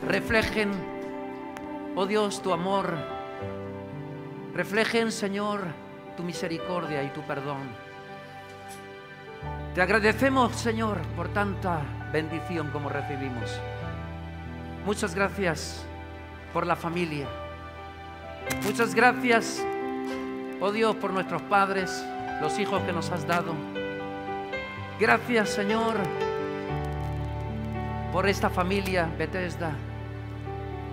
reflejen, oh Dios, tu amor. Reflejen, Señor, tu misericordia y tu perdón. Te agradecemos, Señor, por tanta bendición como recibimos. Muchas gracias por la familia. Muchas gracias, oh Dios, por nuestros padres, los hijos que nos has dado. Gracias, Señor, por esta familia Bethesda.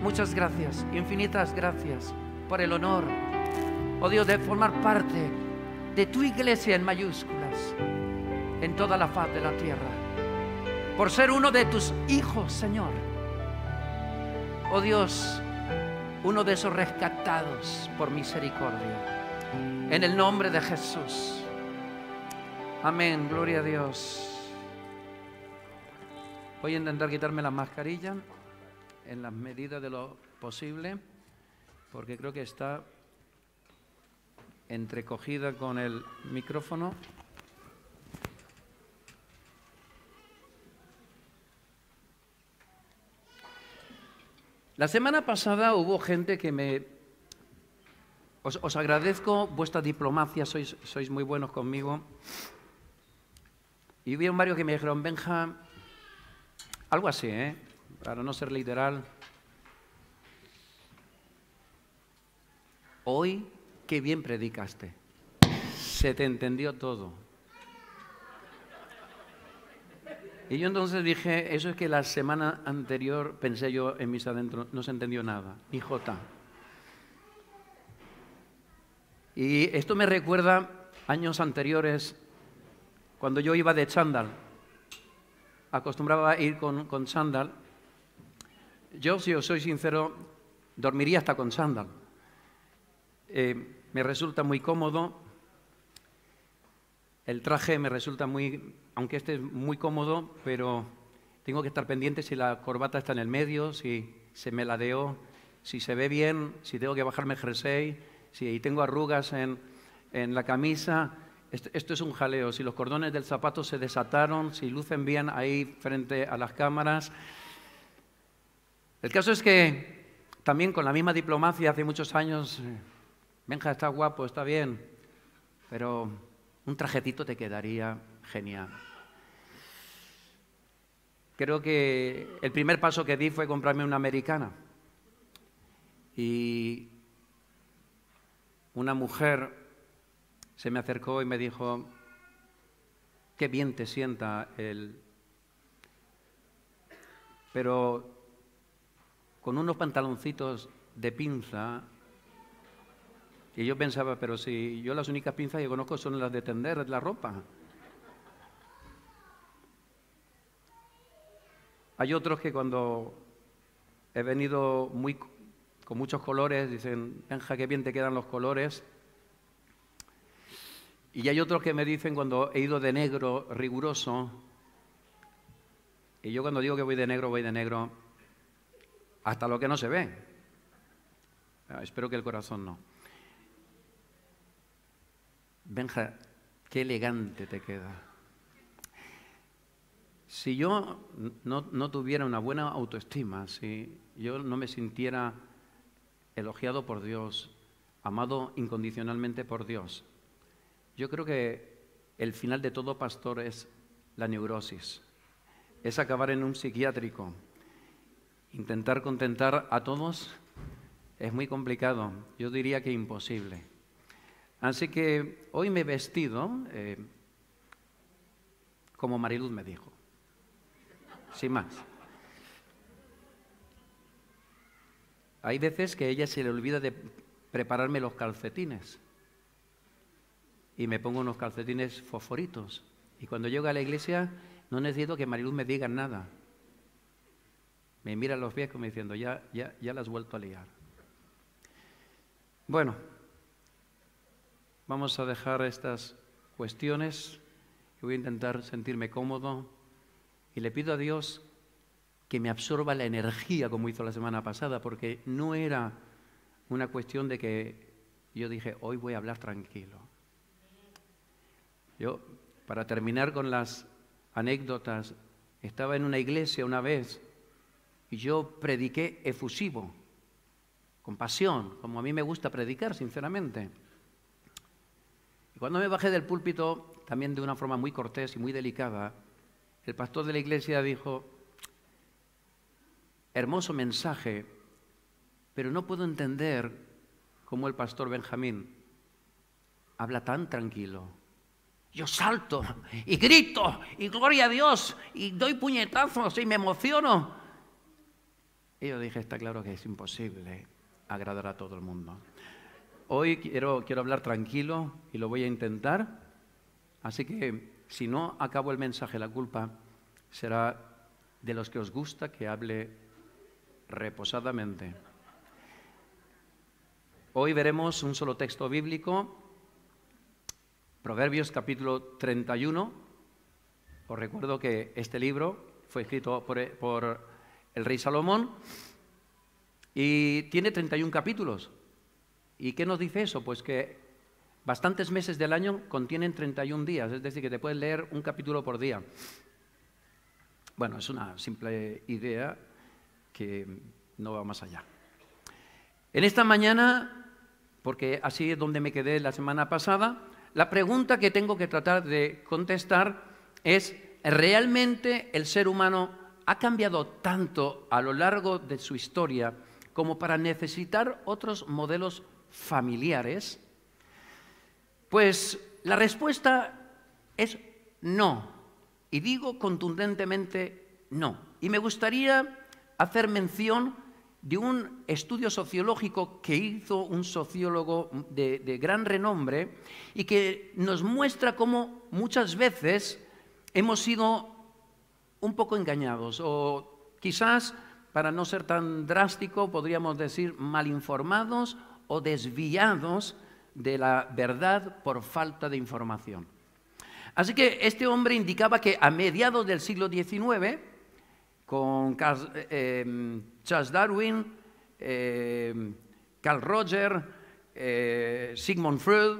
Muchas gracias, infinitas gracias por el honor, oh Dios, de formar parte de tu iglesia en mayúsculas en toda la faz de la tierra. Por ser uno de tus hijos, Señor. Oh Dios, uno de esos rescatados por misericordia. En el nombre de Jesús. Amén, gloria a Dios. Voy a intentar quitarme la mascarilla en las medidas de lo posible, porque creo que está entrecogida con el micrófono. La semana pasada hubo gente que os agradezco vuestra diplomacia, sois muy buenos conmigo. Y hubieron varios que me dijeron, Benja, algo así, para no ser literal. Hoy, qué bien predicaste. Se te entendió todo. Y yo entonces dije, eso es que la semana anterior, pensé yo en mis adentros, no se entendió nada, ni jota. Y esto me recuerda años anteriores, cuando yo iba de chándal, acostumbraba a ir con chándal. Yo, si os soy sincero, dormiría hasta con chándal. Me resulta muy cómodo, el traje me resulta muy, aunque este es muy cómodo, pero tengo que estar pendiente si la corbata está en el medio, si se me ladeó, si se ve bien, si tengo que bajarme el jersey, si tengo arrugas en la camisa. Esto es un jaleo, si los cordones del zapato se desataron, si lucen bien ahí frente a las cámaras. El caso es que también con la misma diplomacia hace muchos años, Benja, está guapo, está bien, pero un trajetito te quedaría genial. Creo que el primer paso que di fue comprarme una americana. Y una mujer se me acercó y me dijo, qué bien te sienta pero con unos pantaloncitos de pinza. Y yo pensaba, pero si yo las únicas pinzas que conozco son las de tender la ropa. Hay otros que cuando he venido con muchos colores, dicen, Benja, qué bien te quedan los colores. Y hay otros que me dicen cuando he ido de negro riguroso, y yo cuando digo que voy de negro hasta lo que no se ve. Espero que el corazón no. Benja, qué elegante te queda. Si yo no tuviera una buena autoestima, si yo no me sintiera elogiado por Dios, amado incondicionalmente por Dios, yo creo que el final de todo pastor es la neurosis, es acabar en un psiquiátrico. Intentar contentar a todos es muy complicado, yo diría que imposible. Así que hoy me he vestido como Mariluz me dijo, sin más. Hay veces que a ella se le olvida de prepararme los calcetines y me pongo unos calcetines fosforitos. Y cuando llego a la iglesia no necesito que Mariluz me diga nada. Me mira los pies como diciendo, ya la has vuelto a liar. Bueno, vamos a dejar estas cuestiones. Yo voy a intentar sentirme cómodo y le pido a Dios que me absorba la energía como hizo la semana pasada, porque no era una cuestión de que yo dije, hoy voy a hablar tranquilo. Yo, para terminar con las anécdotas, estaba en una iglesia una vez y yo prediqué efusivo, con pasión, como a mí me gusta predicar, sinceramente. Y cuando me bajé del púlpito, también de una forma muy cortés y muy delicada, el pastor de la iglesia dijo: hermoso mensaje, pero no puedo entender cómo el pastor Benjamín habla tan tranquilo. Yo salto y grito y gloria a Dios y doy puñetazos y me emociono. Y yo dije, está claro que es imposible agradar a todo el mundo. Hoy quiero hablar tranquilo y lo voy a intentar. Así que si no acabo el mensaje, la culpa será de los que os gusta que hable reposadamente. Hoy veremos un solo texto bíblico, Proverbios capítulo 31. Os recuerdo que este libro fue escrito por el rey Salomón y tiene 31 capítulos. ¿Y qué nos dice eso? Pues que bastantes meses del año contienen 31 días, es decir, que te puedes leer un capítulo por día. Bueno, es una simple idea que no va más allá. En esta mañana, porque así es donde me quedé la semana pasada, la pregunta que tengo que tratar de contestar es: ¿realmente el ser humano ha cambiado tanto a lo largo de su historia como para necesitar otros modelos familiares? Pues la respuesta es no, y digo contundentemente no. Y me gustaría hacer mención de un estudio sociológico que hizo un sociólogo de gran renombre y que nos muestra cómo muchas veces hemos sido un poco engañados, o quizás, para no ser tan drástico, podríamos decir mal informados o desviados de la verdad por falta de información. Así que este hombre indicaba que a mediados del siglo XIX, con Charles Darwin, Carl Roger, Sigmund Freud,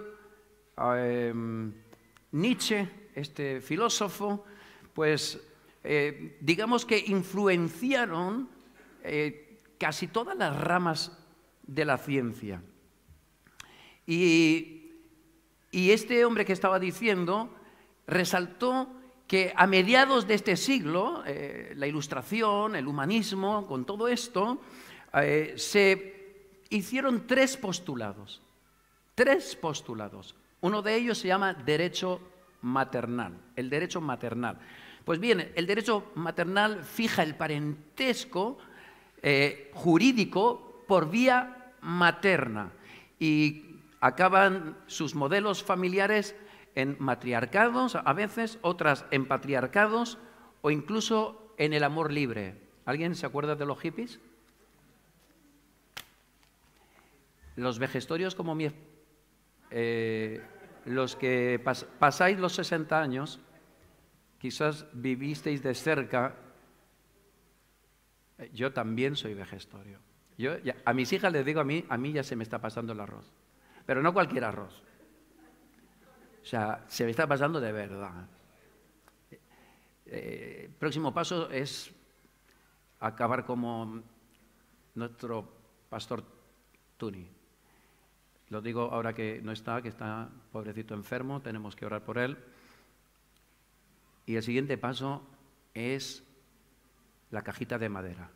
Nietzsche, este filósofo, pues digamos que influenciaron casi todas las ramas de la ciencia. Y este hombre que estaba diciendo resaltó que a mediados de este siglo, la Ilustración, el humanismo, con todo esto, se hicieron tres postulados. Uno de ellos se llama derecho maternal, el derecho maternal. Pues bien, el derecho maternal fija el parentesco jurídico por vía materna y acaban sus modelos familiares en matriarcados, a veces, otras en patriarcados o incluso en el amor libre. ¿Alguien se acuerda de los hippies? Los vejestorios como los que pasáis los 60 años, quizás vivisteis de cerca. Yo también soy vejestorio. A mis hijas les digo, a mí ya se me está pasando el arroz. Pero no cualquier arroz. O sea, se me está pasando de verdad. El próximo paso es acabar como nuestro pastor Tuni. Lo digo ahora que está pobrecito enfermo, tenemos que orar por él. Y el siguiente paso es la cajita de madera.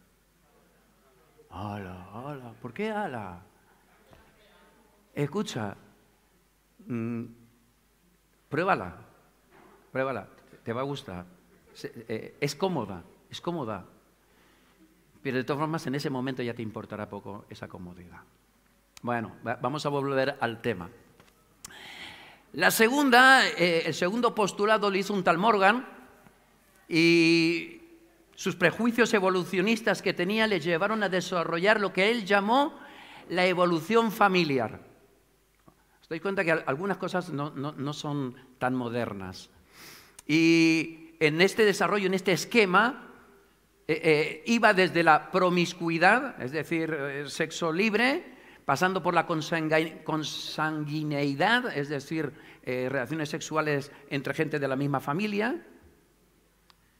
¡Hala, hala! ¿Por qué hala? Escucha, pruébala, te va a gustar. Es cómoda, pero de todas formas en ese momento ya te importará poco esa comodidad. Bueno, vamos a volver al tema. La segunda, el segundo postulado lo hizo un tal Morgan y sus prejuicios evolucionistas que tenía le llevaron a desarrollar lo que él llamó la evolución familiar. ¿Os dais cuenta que algunas cosas no son tan modernas? Y en este desarrollo, en este esquema, iba desde la promiscuidad, es decir, sexo libre, pasando por la consanguineidad, es decir, relaciones sexuales entre gente de la misma familia,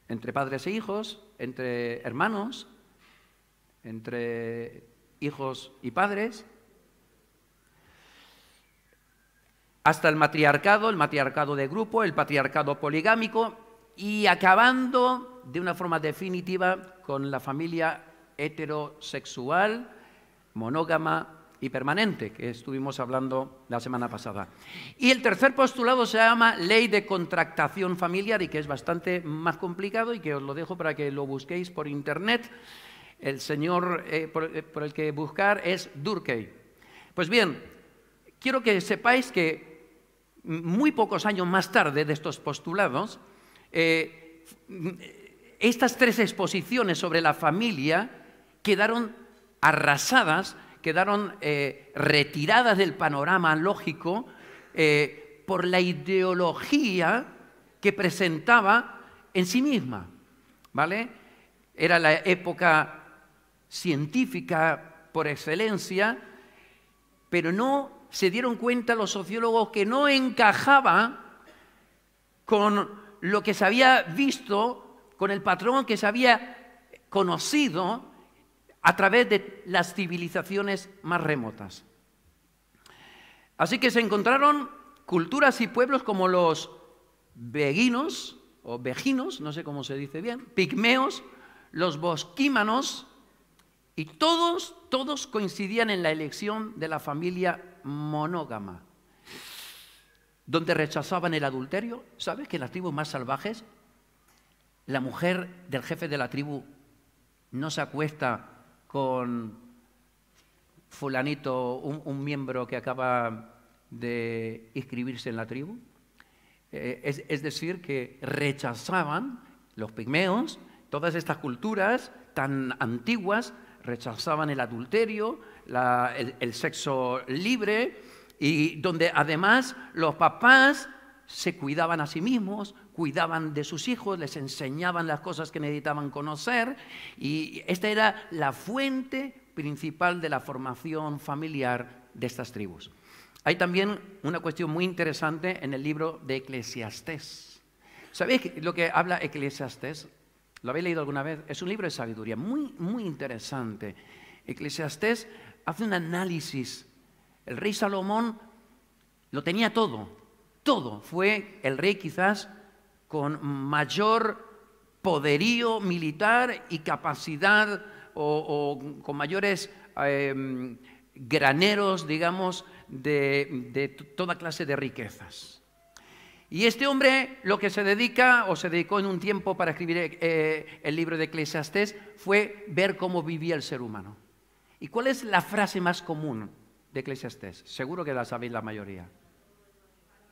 entre padres e hijos, entre hermanos, entre hijos y padres, hasta el matriarcado de grupo, el patriarcado poligámico y acabando de una forma definitiva con la familia heterosexual, monógama y permanente, que estuvimos hablando la semana pasada. Y el tercer postulado se llama Ley de Contractación Familiar y que es bastante más complicado y que os lo dejo para que lo busquéis por internet. El señor por el que buscar es Durkheim. Pues bien, quiero que sepáis que muy pocos años más tarde de estos postulados, estas tres exposiciones sobre la familia quedaron arrasadas, quedaron retiradas del panorama lógico por la ideología que presentaba en sí misma, ¿vale? Era la época científica por excelencia, pero no se dieron cuenta los sociólogos que no encajaba con lo que se había visto, con el patrón que se había conocido a través de las civilizaciones más remotas. Así que se encontraron culturas y pueblos como los beguinos, o beginos, no sé cómo se dice bien, pigmeos, los bosquímanos, y todos coincidían en la elección de la familia monógama, donde rechazaban el adulterio. ¿Sabes que en las tribus más salvajes la mujer del jefe de la tribu no se acuesta con fulanito, un miembro que acaba de inscribirse en la tribu? Es decir, que rechazaban los pigmeos, todas estas culturas tan antiguas, rechazaban el adulterio, el sexo libre, y donde además los papás se cuidaban a sí mismos, cuidaban de sus hijos, les enseñaban las cosas que necesitaban conocer, y esta era la fuente principal de la formación familiar de estas tribus. Hay también una cuestión muy interesante en el libro de Eclesiastés. ¿Sabéis lo que habla Eclesiastés? ¿Lo habéis leído alguna vez? Es un libro de sabiduría muy, muy interesante. Eclesiastés hace un análisis. El rey Salomón lo tenía todo, todo. Fue el rey quizás con mayor poderío militar y capacidad o con mayores graneros, digamos, de toda clase de riquezas. Y este hombre lo que se dedica, o se dedicó en un tiempo para escribir el libro de Eclesiastés, fue ver cómo vivía el ser humano. ¿Y cuál es la frase más común de Eclesiastés? Seguro que la sabéis la mayoría.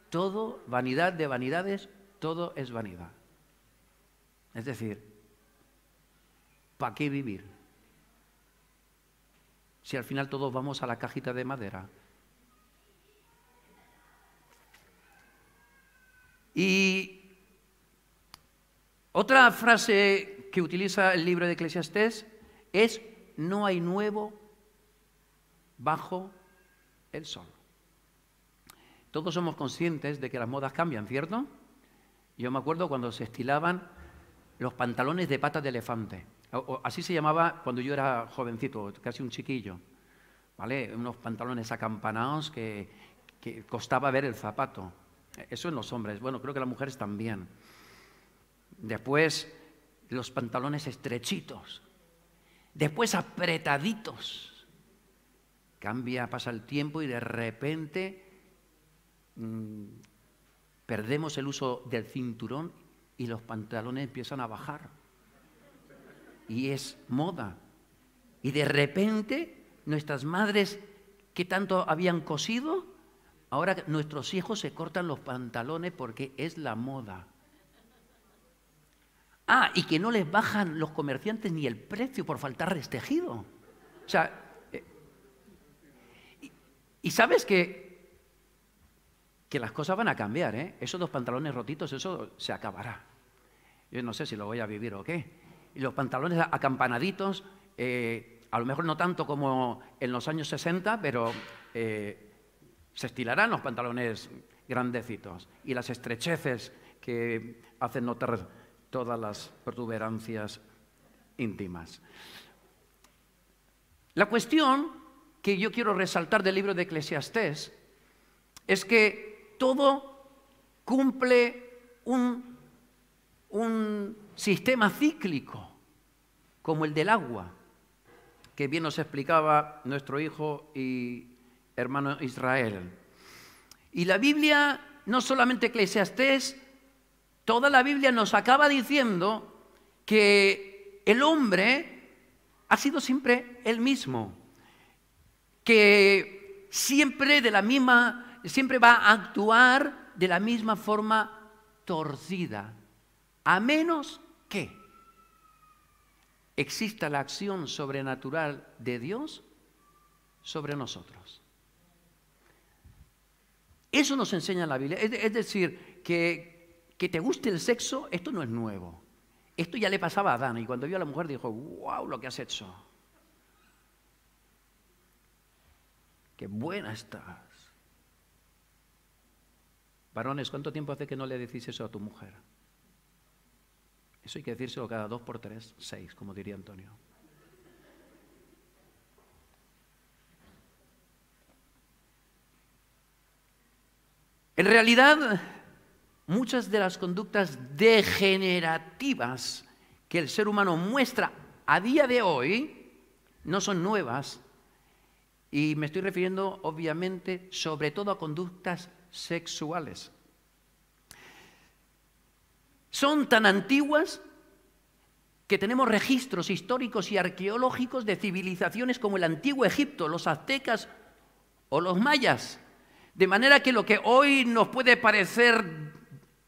Todo, vanidad de vanidades, todo es vanidad. Es decir, ¿para qué vivir? Si al final todos vamos a la cajita de madera. Y otra frase que utiliza el libro de Eclesiastés es: no hay nuevo bajo el sol. Todos somos conscientes de que las modas cambian, ¿cierto? Yo me acuerdo cuando se estilaban los pantalones de patas de elefante. Así se llamaba cuando yo era jovencito, casi un chiquillo, ¿vale? Unos pantalones acampanados que costaba ver el zapato. Eso en los hombres, bueno, creo que las mujeres también. Después, los pantalones estrechitos. Después, apretaditos. Cambia, pasa el tiempo y de repente perdemos el uso del cinturón y los pantalones empiezan a bajar. Y es moda. Y de repente, nuestras madres que tanto habían cosido, ahora nuestros hijos se cortan los pantalones porque es la moda. Ah, y que no les bajan los comerciantes ni el precio por faltarles tejido. O sea, y sabes que las cosas van a cambiar, ¿eh? Esos dos pantalones rotitos, eso se acabará. Yo no sé si lo voy a vivir o qué. Y los pantalones acampanaditos, a lo mejor no tanto como en los años 60, pero se estilarán los pantalones grandecitos y las estrecheces que hacen notar todas las protuberancias íntimas. La cuestión que yo quiero resaltar del libro de Eclesiastés es que todo cumple un sistema cíclico, como el del agua, que bien nos explicaba nuestro hijo y hermano Israel. Y la Biblia, no solamente Eclesiastés, toda la Biblia nos acaba diciendo que el hombre ha sido siempre el mismo, que siempre va a actuar de la misma forma torcida, a menos que exista la acción sobrenatural de Dios sobre nosotros. Eso nos enseña la Biblia. Es decir, que te guste el sexo, esto no es nuevo. Esto ya le pasaba a Adán, y cuando vio a la mujer dijo, wow, lo que has hecho. Qué buena estás. Varones, ¿cuánto tiempo hace que no le decís eso a tu mujer? Eso hay que decírselo cada 2 por 3, 6, como diría Antonio. En realidad, muchas de las conductas degenerativas que el ser humano muestra a día de hoy no son nuevas, y me estoy refiriendo obviamente sobre todo a conductas sexuales. Son tan antiguas que tenemos registros históricos y arqueológicos de civilizaciones como el antiguo Egipto, los aztecas o los mayas. De manera que lo que hoy nos puede parecer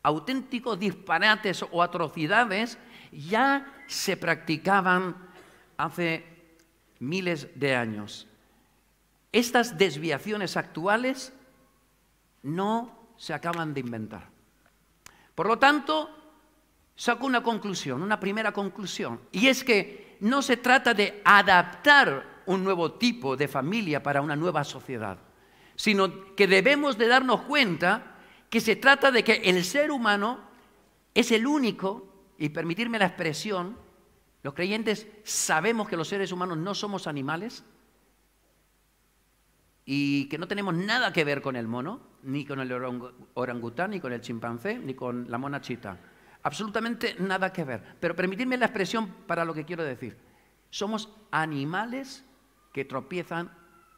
auténticos disparates o atrocidades ya se practicaban hace miles de años. Estas desviaciones actuales no se acaban de inventar. Por lo tanto, saco una conclusión, una primera conclusión, y es que no se trata de adaptar un nuevo tipo de familia para una nueva sociedad, sino que debemos de darnos cuenta que se trata de que el ser humano es el único, y permitirme la expresión, los creyentes sabemos que los seres humanos no somos animales y que no tenemos nada que ver con el mono, ni con el orangután, ni con el chimpancé, ni con la mona chita. Absolutamente nada que ver. Pero permitidme la expresión para lo que quiero decir. Somos animales que tropiezan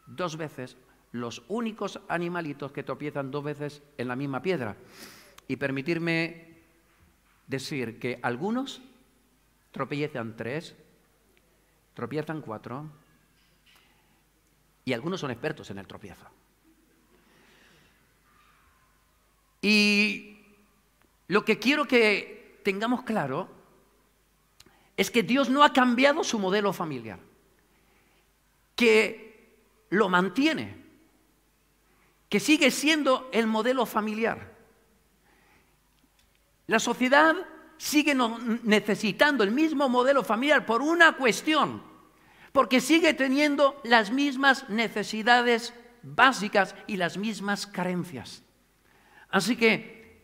2 veces, los únicos animalitos que tropiezan 2 veces en la misma piedra. Y permitirme decir que algunos tropiezan 3, tropiezan 4, y algunos son expertos en el tropiezo. Y lo que quiero que tengamos claro es que Dios no ha cambiado su modelo familiar, que lo mantiene, que sigue siendo el modelo familiar. La sociedad sigue necesitando el mismo modelo familiar por una cuestión, porque sigue teniendo las mismas necesidades básicas y las mismas carencias. Así que,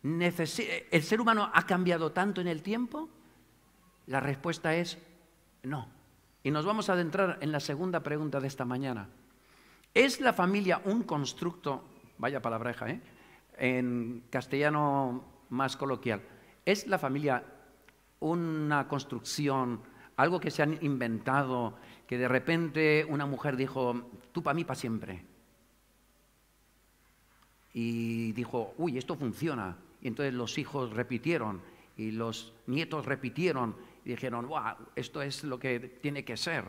¿el ser humano ha cambiado tanto en el tiempo? La respuesta es no. Y nos vamos a adentrar en la segunda pregunta de esta mañana. ¿Es la familia un constructo, vaya palabreja, en castellano más coloquial, ¿es la familia una construcción, algo que se han inventado, que de repente una mujer dijo, tú para mí para siempre? Y dijo, uy, esto funciona. Y entonces los hijos repitieron y los nietos repitieron y dijeron, wow, esto es lo que tiene que ser.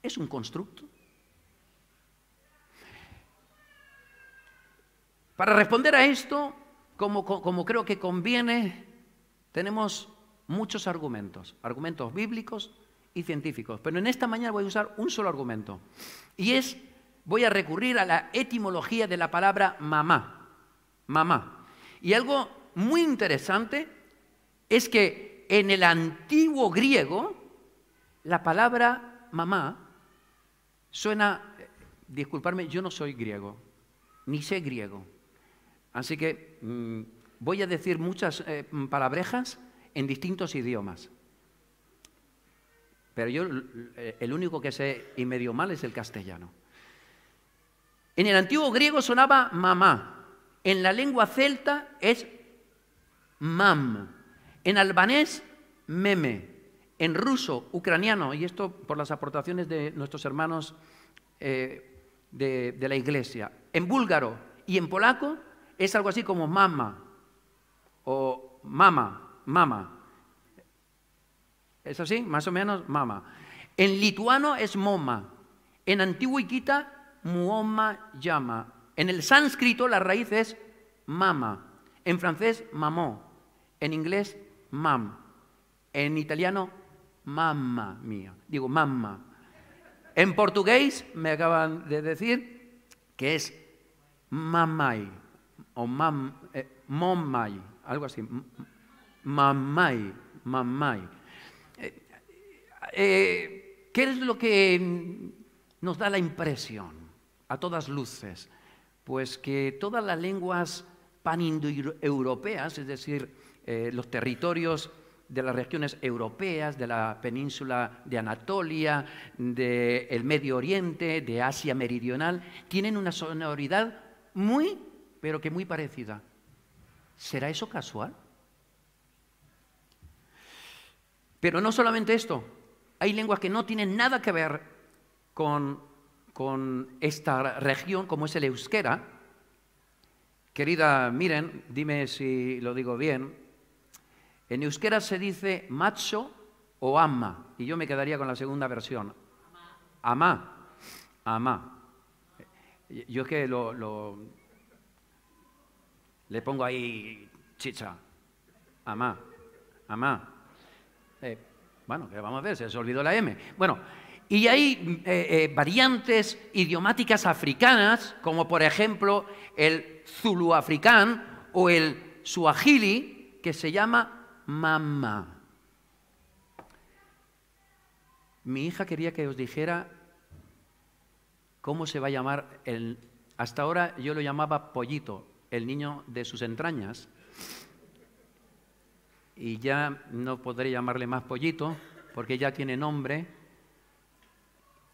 ¿Es un constructo? Para responder a esto, como creo que conviene, tenemos muchos argumentos bíblicos y científicos, pero en esta mañana voy a usar un solo argumento, y voy a recurrir a la etimología de la palabra mamá. Y algo muy interesante es que en el antiguo griego, la palabra mamá suena, disculpadme, yo no soy griego, ni sé griego, así que voy a decir muchas palabrejas en distintos idiomas. pero yo el único que sé y medio mal es el castellano. En el antiguo griego sonaba mamá, en la lengua celta es mam, en albanés meme, en ruso, ucraniano, y esto por las aportaciones de nuestros hermanos de la Iglesia, en búlgaro y en polaco es algo así como mama o mama. ¿Es así? Más o menos, mama. En lituano es moma. En antiguo iquita, muoma llama. En el sánscrito la raíz es mama. En francés, mamó. En inglés, mam. En italiano, mamma mía. Digo, mamma. En portugués me acaban de decir que es mamai o momai, algo así. Mamai. ¿Qué es lo que nos da la impresión a todas luces? Pues que todas las lenguas panindoeuropeas, es decir, los territorios de las regiones europeas, de la península de Anatolia, del Medio Oriente, de Asia Meridional, tienen una sonoridad muy, pero que muy parecida. ¿Será eso casual? Pero no solamente esto. Hay lenguas que no tienen nada que ver con esta región, como es el euskera. Querida Miren, dime si lo digo bien. En euskera se dice macho o ama, y yo me quedaría con la segunda versión. Amá. Yo es que le pongo ahí chicha. Amá. Bueno, que vamos a ver, se les olvidó la M. Bueno, y hay variantes idiomáticas africanas, como por ejemplo el zuluafricán o el suajili, que se llama mamá. Mi hija quería que os dijera cómo se va a llamar hasta ahora yo lo llamaba Pollito, el niño de sus entrañas. Y ya no podré llamarle más Pollito, porque ya tiene nombre.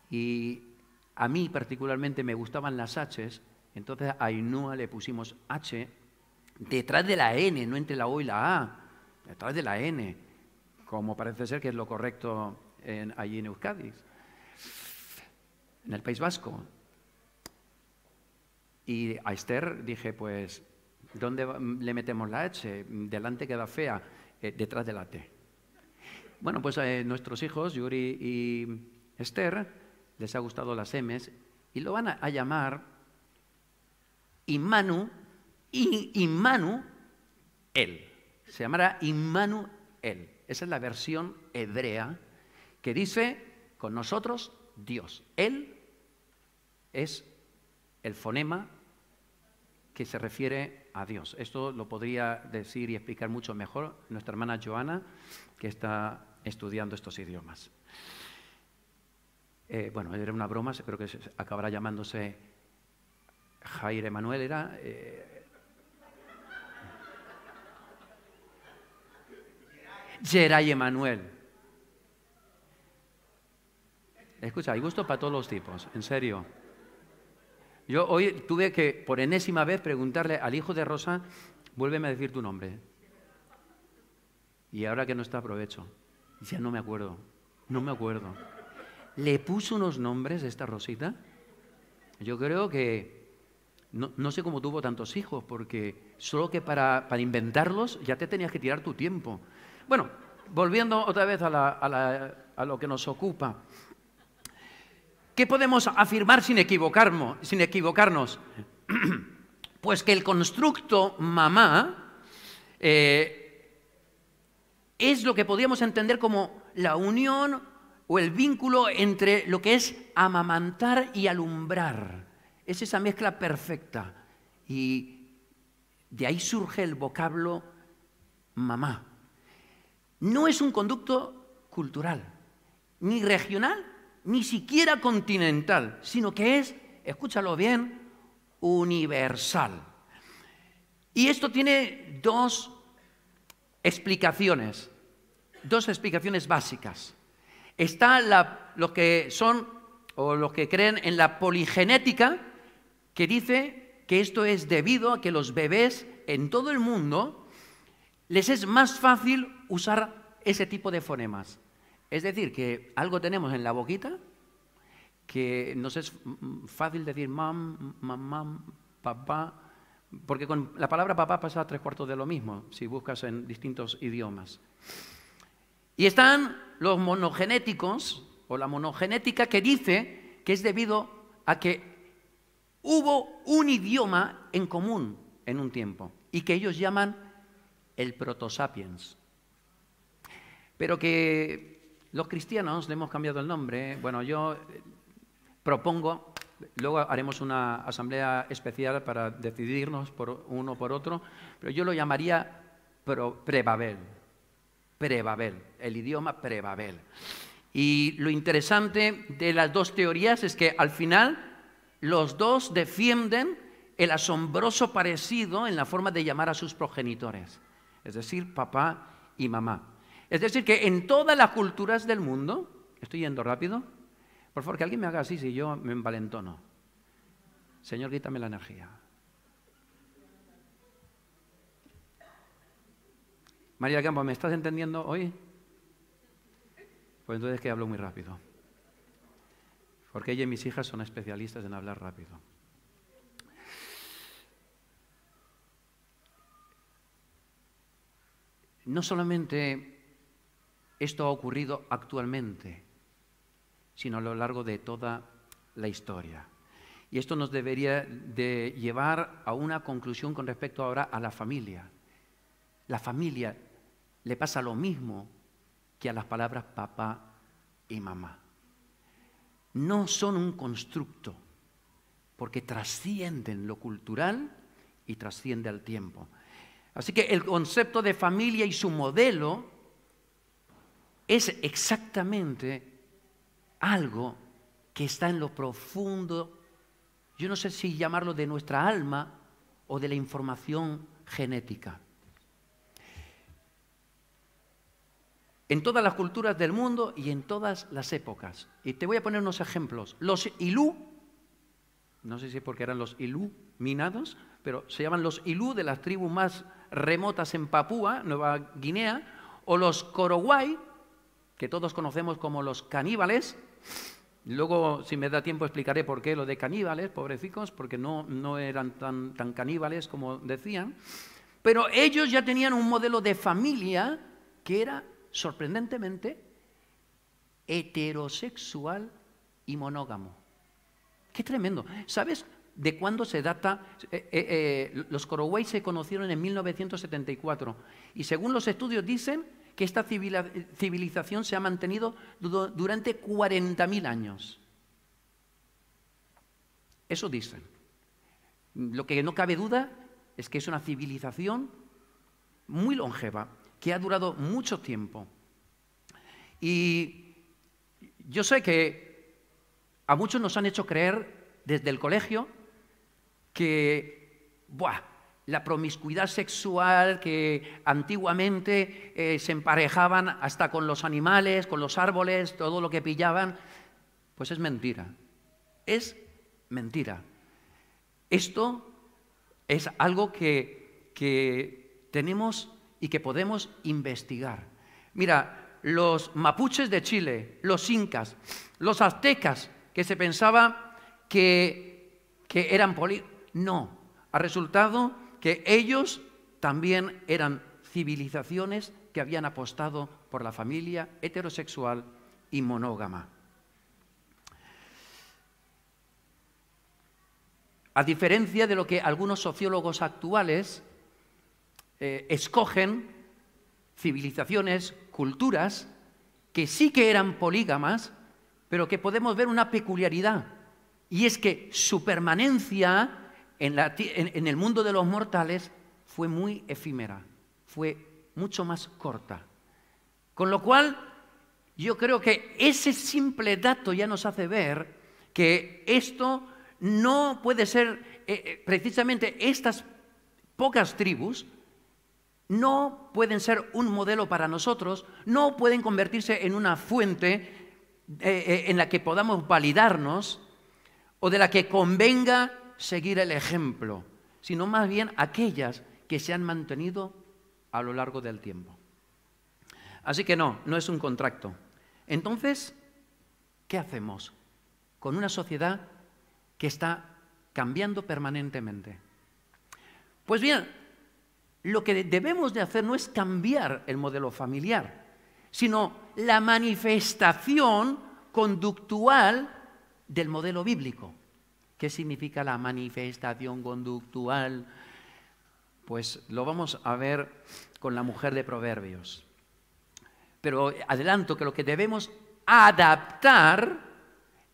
Y a mí particularmente me gustaban las H's, entonces a Ainhoa le pusimos H detrás de la N, no entre la O y la A, detrás de la N, como parece ser que es lo correcto allí en Euskadi, en el País Vasco. Y a Esther dije, pues, ¿dónde le metemos la H? Delante queda fea. Detrás de la T. Bueno, pues a nuestros hijos, Yuri y Esther, les ha gustado las M's y lo van a llamar Immanuel. Se llamará Immanuel. Esa es la versión hebrea que dice con nosotros Dios. Él es el fonema que se refiere a Dios. Esto lo podría decir y explicar mucho mejor nuestra hermana Joana, que está estudiando estos idiomas. Bueno, era una broma, espero que acabará llamándose Jair Emanuel, era... Geray Emanuel. Escucha, hay gusto para todos los tipos, en serio. Yo hoy tuve que, por enésima vez, preguntarle al hijo de Rosa, vuélveme a decir tu nombre. Y ahora que no está, aprovecho. Ya no me acuerdo. ¿Le puso unos nombres esta Rosita? Yo creo que, no sé cómo tuvo tantos hijos, porque solo que para inventarlos ya te tenías que tirar tu tiempo. Bueno, volviendo otra vez a lo que nos ocupa. ¿Qué podemos afirmar sin equivocarnos? Pues que el constructo mamá es lo que podríamos entender como la unión o el vínculo entre lo que es amamantar y alumbrar. Es esa mezcla perfecta. Y de ahí surge el vocablo mamá. No es un conducto cultural, ni regional, ni siquiera continental, sino que es, escúchalo bien, universal. Y esto tiene dos explicaciones básicas. Está los que son o los que creen en la poligenética, que dice que esto es debido a que los bebés en todo el mundo les es más fácil usar ese tipo de fonemas. Es decir, que algo tenemos en la boquita que nos es fácil decir mam, mamá, papá, porque con la palabra papá pasa 3/4 de lo mismo si buscas en distintos idiomas. Y están los monogenéticos o la monogenética, que dice que es debido a que hubo un idioma en común en un tiempo y que ellos llaman el protosapiens. Pero que los cristianos le hemos cambiado el nombre. Bueno, yo propongo, luego haremos una asamblea especial para decidirnos por uno o por otro, pero yo lo llamaría Prebabel, el idioma Prebabel. Y lo interesante de las dos teorías es que al final los dos defienden el asombroso parecido en la forma de llamar a sus progenitores, es decir, papá y mamá. Es decir, que en todas las culturas del mundo, estoy yendo rápido, por favor, que alguien me haga así si yo me envalentono. Señor, quítame la energía. María Campo, ¿me estás entendiendo hoy? Pues entonces que hablo muy rápido. Porque ella y mis hijas son especialistas en hablar rápido. No solamente esto ha ocurrido actualmente, sino a lo largo de toda la historia. Y esto nos debería de llevar a una conclusión con respecto ahora a la familia. La familia le pasa lo mismo que a las palabras papá y mamá. No son un constructo, porque trascienden lo cultural y trasciende al tiempo. Así que el concepto de familia y su modelo es exactamente algo que está en lo profundo, yo no sé si llamarlo de nuestra alma o de la información genética. En todas las culturas del mundo y en todas las épocas. Y te voy a poner unos ejemplos. Los Ilú, no sé si es porque eran los iluminados, pero se llaman los Ilú de las tribus más remotas en Papúa, Nueva Guinea, o los Korowai, que todos conocemos como los caníbales. Luego, si me da tiempo, explicaré por qué lo de caníbales, pobrecicos, porque no eran tan caníbales como decían. Pero ellos ya tenían un modelo de familia que era, sorprendentemente, heterosexual y monógamo. ¡Qué tremendo! ¿Sabes de cuándo se data? Los Korowai se conocieron en 1974 y según los estudios dicen que esta civilización se ha mantenido durante 40.000 años. Eso dicen. Lo que no cabe duda es que es una civilización muy longeva, que ha durado mucho tiempo. Y yo sé que a muchos nos han hecho creer desde el colegio que la promiscuidad sexual, que antiguamente se emparejaban hasta con los animales, con los árboles, todo lo que pillaban, pues es mentira. Es mentira. Esto es algo que tenemos y que podemos investigar. Mira, los mapuches de Chile, los incas, los aztecas, que se pensaba que eran no, ha resultado que ellos también eran civilizaciones que habían apostado por la familia heterosexual y monógama. A diferencia de lo que algunos sociólogos actuales escogen, civilizaciones, culturas, que sí que eran polígamas, pero que podemos ver una peculiaridad, y es que su permanencia en el mundo de los mortales fue muy efímera, fue mucho más corta. Con lo cual, yo creo que ese simple dato ya nos hace ver que esto no puede ser, precisamente estas pocas tribus, no pueden ser un modelo para nosotros, no pueden convertirse en una fuente en la que podamos validarnos o de la que convenga seguir el ejemplo, sino más bien aquellas que se han mantenido a lo largo del tiempo. Así que no es un contrato. Entonces, ¿qué hacemos con una sociedad que está cambiando permanentemente? Pues bien, lo que debemos de hacer no es cambiar el modelo familiar, sino la manifestación conductual del modelo bíblico. ¿Qué significa la manifestación conductual? Pues lo vamos a ver con la mujer de Proverbios. Pero adelanto que lo que debemos adaptar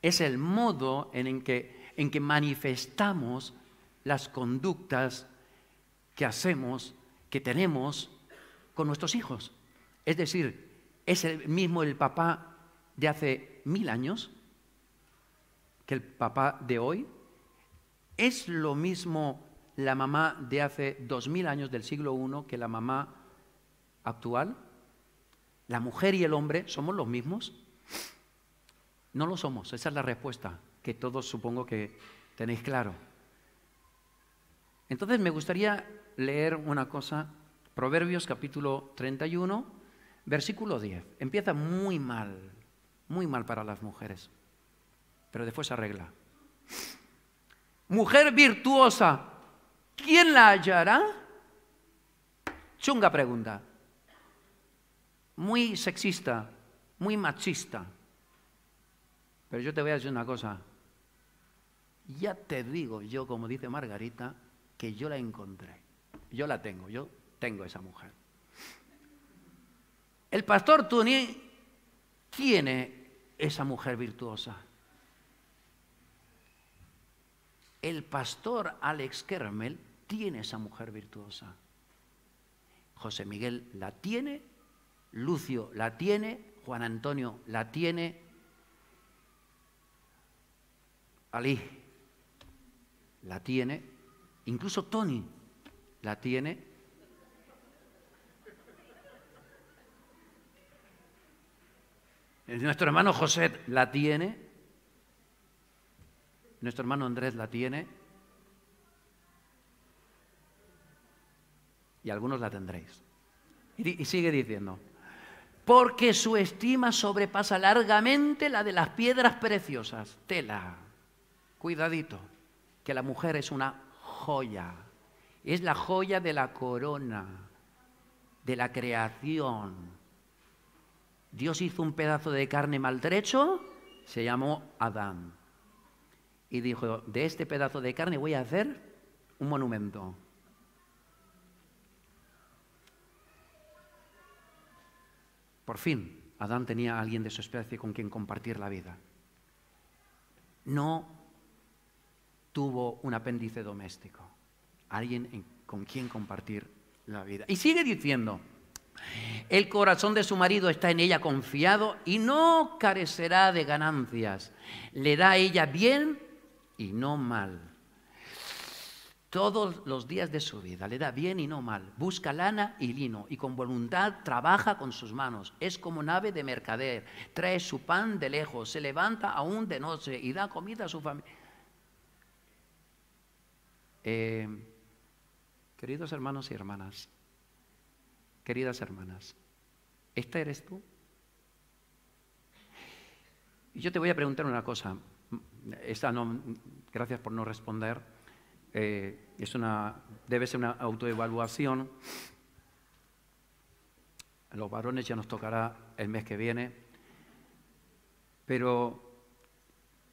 es el modo en que manifestamos las conductas que hacemos, que tenemos con nuestros hijos. Es decir, ¿es el mismo el papá de hace 1000 años que el papá de hoy? ¿Es lo mismo la mamá de hace 2000 años del siglo I que la mamá actual? ¿La mujer y el hombre somos los mismos? No lo somos, esa es la respuesta que todos supongo que tenéis claro. Entonces me gustaría leer una cosa, Proverbios capítulo 31, versículo 10. Empieza muy mal para las mujeres, pero después se arregla. Mujer virtuosa, ¿quién la hallará? Chunga pregunta. Muy sexista, muy machista. Pero yo te voy a decir una cosa. Ya te digo yo, como dice Margarita, que yo la encontré. Yo la tengo, yo tengo esa mujer. El pastor Tuni tiene esa mujer virtuosa. El pastor Alex Kermel tiene esa mujer virtuosa. José Miguel la tiene, Lucio la tiene, Juan Antonio la tiene, Ali la tiene, incluso Tony la tiene. Nuestro hermano José la tiene, nuestro hermano Andrés la tiene y algunos la tendréis. Y sigue diciendo, porque su estima sobrepasa largamente la de las piedras preciosas. Tela, cuidadito, que la mujer es una joya, es la joya de la corona, de la creación. Dios hizo un pedazo de carne maltrecho, se llamó Adán, y dijo, de este pedazo de carne voy a hacer un monumento. Por fin, Adán tenía a alguien de su especie con quien compartir la vida. No tuvo un apéndice doméstico, alguien con quien compartir la vida. Y sigue diciendo, el corazón de su marido está en ella confiado y no carecerá de ganancias. Le da a ella bien y no mal. Todos los días de su vida le da bien y no mal. Busca lana y lino y con voluntad trabaja con sus manos. Es como nave de mercader. Trae su pan de lejos. Se levanta aún de noche y da comida a su familia. Queridos hermanos y hermanas, queridas hermanas, ¿esta eres tú? Y yo te voy a preguntar una cosa. Esta no, gracias por no responder. Debe ser una autoevaluación. A los varones ya nos tocará el mes que viene. Pero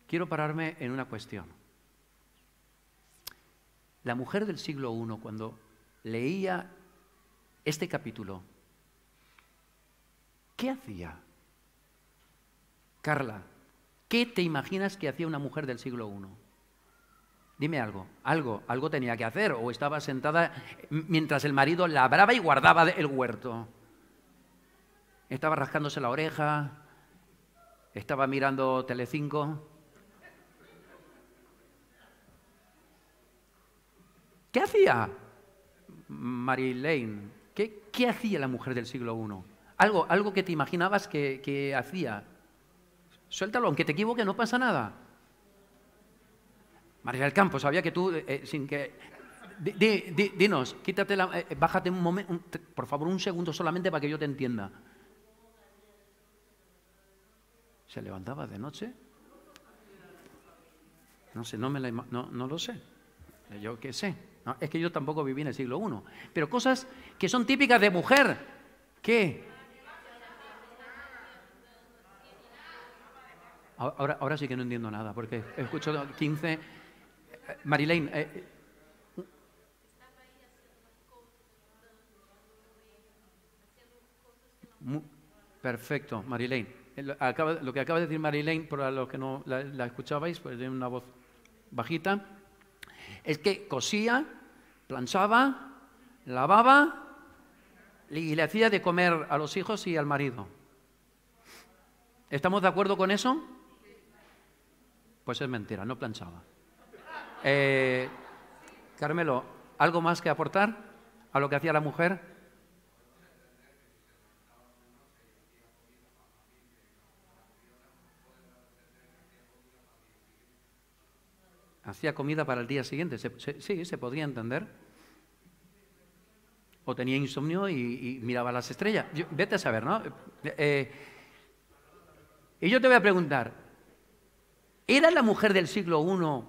quiero pararme en una cuestión. La mujer del siglo I, cuando leía este capítulo, ¿qué hacía? Carla, ¿qué te imaginas que hacía una mujer del siglo I? Dime algo tenía que hacer, o estaba sentada mientras el marido labraba y guardaba el huerto. Estaba rascándose la oreja, estaba mirando Telecinco. ¿Qué hacía Marilyn? ¿Qué hacía la mujer del siglo I? Algo que te imaginabas que hacía. Suéltalo, aunque te equivoques, no pasa nada. María del Campo, sabía que tú, sin que... dinos, quítate la... bájate un momento, por favor, un segundo solamente para que yo te entienda. ¿Se levantaba de noche? No sé, no lo sé. Yo qué sé. No, es que yo tampoco viví en el siglo I. Pero cosas que son típicas de mujer. ¿Qué? Ahora sí que no entiendo nada, porque escucho 15... Marilene... perfecto, Marilene. Lo que acaba de decir Marilene, para los que no la escuchabais, pues de una voz bajita, es que cosía, planchaba, lavaba y le hacía de comer a los hijos y al marido. ¿Estamos de acuerdo con eso? Pues es mentira, no planchaba. Carmelo, ¿algo más que aportar a lo que hacía la mujer? Hacía comida para el día siguiente, sí, se podría entender. O tenía insomnio y miraba las estrellas. Vete a saber, ¿no? Y yo te voy a preguntar, ¿era la mujer del siglo I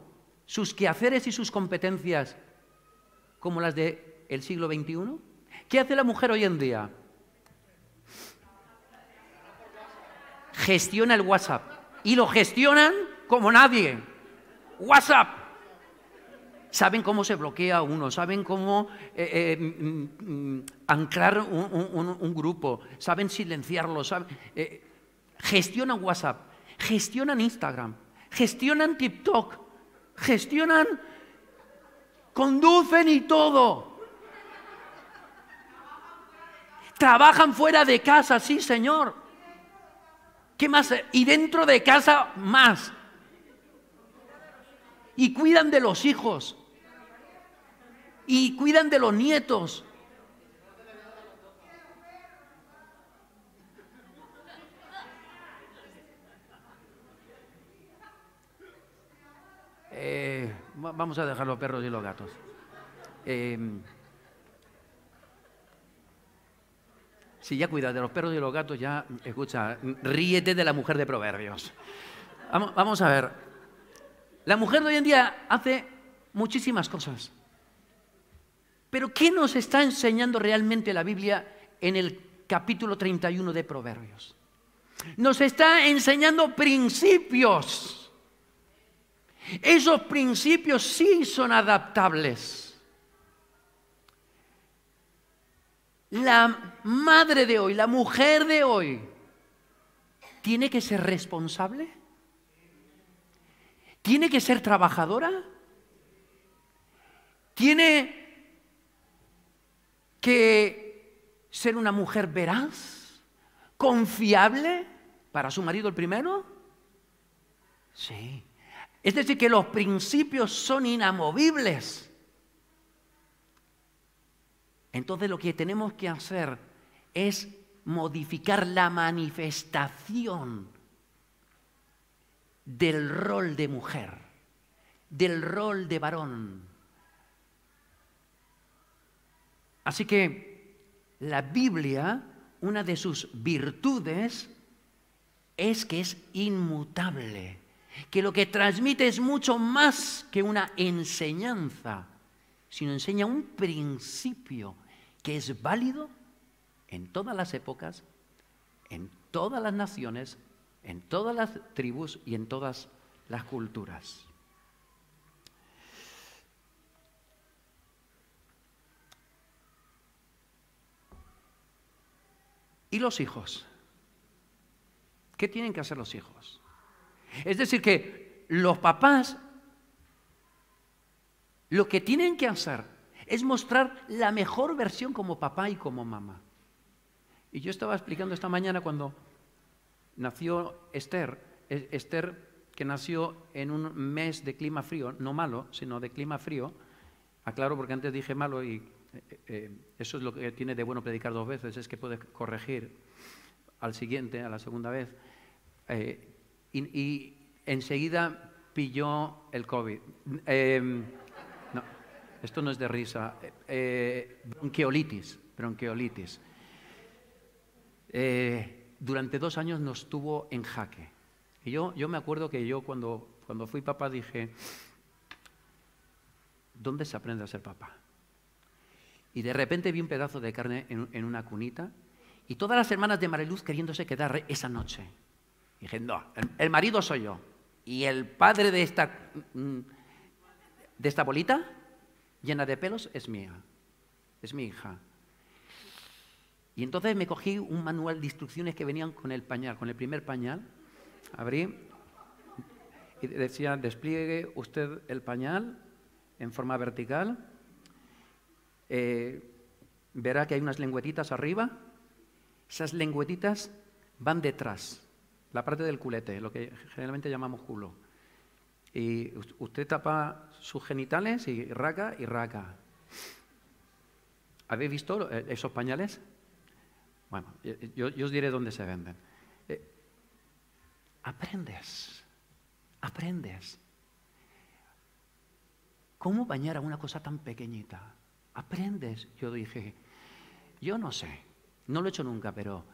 sus quehaceres y sus competencias como las del siglo XXI? ¿Qué hace la mujer hoy en día? Gestiona el WhatsApp. Y lo gestionan como nadie. WhatsApp. Saben cómo se bloquea uno, saben cómo anclar un grupo, saben silenciarlo, gestionan WhatsApp, gestionan Instagram, gestionan TikTok, gestionan, conducen y todo. Trabajan fuera de casa, sí, señor. ¿Qué más? Y dentro de casa, más. Y cuidan de los hijos. Y cuidan de los nietos. Vamos a dejar los perros y los gatos. Si ya cuidas de los perros y los gatos, ya, escucha, ríete de la mujer de Proverbios. Vamos a ver. La mujer de hoy en día hace muchísimas cosas. Pero ¿qué nos está enseñando realmente la Biblia en el capítulo 31 de Proverbios? Nos está enseñando principios. Esos principios sí son adaptables. La madre de hoy, la mujer de hoy, ¿tiene que ser responsable? ¿Tiene que ser trabajadora? ¿Tiene que ser una mujer veraz? ¿Confiable para su marido el primero? Sí. Es decir, que los principios son inamovibles. Entonces lo que tenemos que hacer es modificar la manifestación del rol de mujer, del rol de varón. Así que la Biblia, una de sus virtudes es que es inmutable, que lo que transmite es mucho más que una enseñanza, sino enseña un principio que es válido en todas las épocas, en todas las naciones, en todas las tribus y en todas las culturas. ¿Y los hijos? ¿Qué tienen que hacer los hijos? Es decir, que los papás lo que tienen que hacer es mostrar la mejor versión como papá y como mamá. Y yo estaba explicando esta mañana cuando nació Esther, que nació en un mes de clima frío, no malo, sino de clima frío. Aclaro porque antes dije malo y eso es lo que tiene de bueno predicar dos veces, es que puedes corregir al siguiente, a la segunda vez. y enseguida pilló el COVID. No, esto no es de risa. Bronquiolitis. Durante 2 años nos tuvo en jaque. Y yo me acuerdo que yo cuando fui papá dije, ¿dónde se aprende a ser papá? Y de repente vi un pedazo de carne en una cunita y todas las hermanas de Mariluz queriéndose quedar esa noche. Y dije, no, el marido soy yo. Y el padre de esta bolita llena de pelos es mía, es mi hija. Y entonces me cogí un manual de instrucciones que venían con el pañal, con el primer pañal. Abrí y decía, despliegue usted el pañal en forma vertical. Verá que hay unas lengüetitas arriba. Esas lengüetitas van detrás, la parte del culete, lo que generalmente llamamos culo. Y usted tapa sus genitales y raca y raca. ¿Habéis visto esos pañales? Bueno, yo os diré dónde se venden. Aprendes. ¿Cómo bañar a una cosa tan pequeñita? Aprendes. Yo dije, yo no sé, no lo he hecho nunca, pero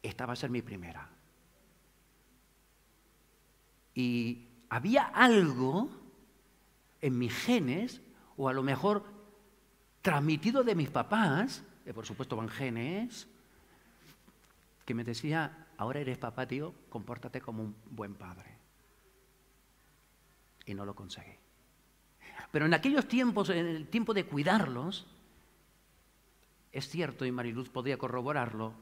esta va a ser mi primera. Y había algo en mis genes, o a lo mejor transmitido de mis papás, que por supuesto van genes, que me decía, ahora eres papá, tío, compórtate como un buen padre. Y no lo conseguí. Pero en aquellos tiempos, en el tiempo de cuidarlos, es cierto, y Mariluz podía corroborarlo,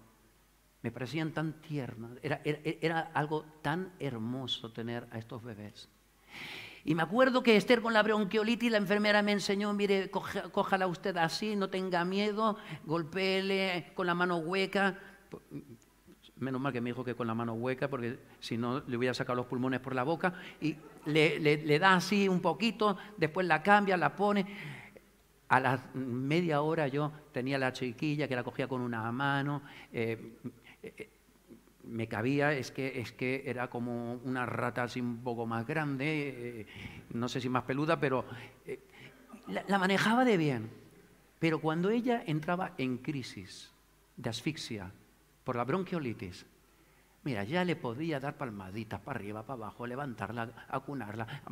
me parecían tan tiernos, era algo tan hermoso tener a estos bebés. Y me acuerdo que Esther con la bronquiolitis, la enfermera me enseñó, mire, cójala usted así, no tenga miedo, golpéele con la mano hueca. Menos mal que me dijo que con la mano hueca, porque si no le voy a sacar los pulmones por la boca. Y le da así un poquito, después la cambia, la pone. A la media hora yo tenía la chiquilla que la cogía con una mano. Me cabía, es que era como una rata así un poco más grande, no sé si más peluda, pero la manejaba de bien. Pero cuando ella entraba en crisis de asfixia por la bronquiolitis, mira, ya le podía dar palmaditas para arriba, para abajo, levantarla, acunarla,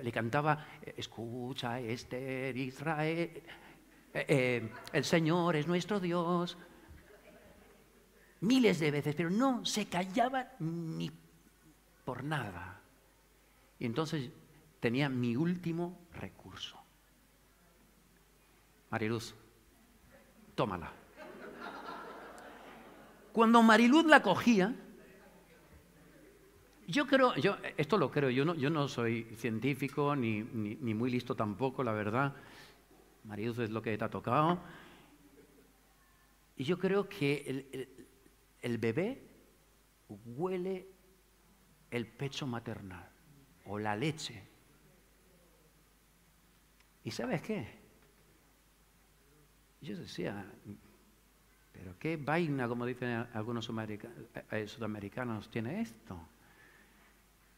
le cantaba, escucha, Esther, Israel, el Señor es nuestro Dios, miles de veces, pero no se callaba ni por nada. Y entonces tenía mi último recurso. Mariluz, tómala. Cuando Mariluz la cogía, esto lo creo, yo no soy científico ni muy listo tampoco, la verdad. Mariluz es lo que te ha tocado. Y yo creo que el bebé huele el pecho maternal o la leche. ¿Y sabes qué? Yo decía, pero qué vaina, como dicen algunos sudamericanos, tiene esto.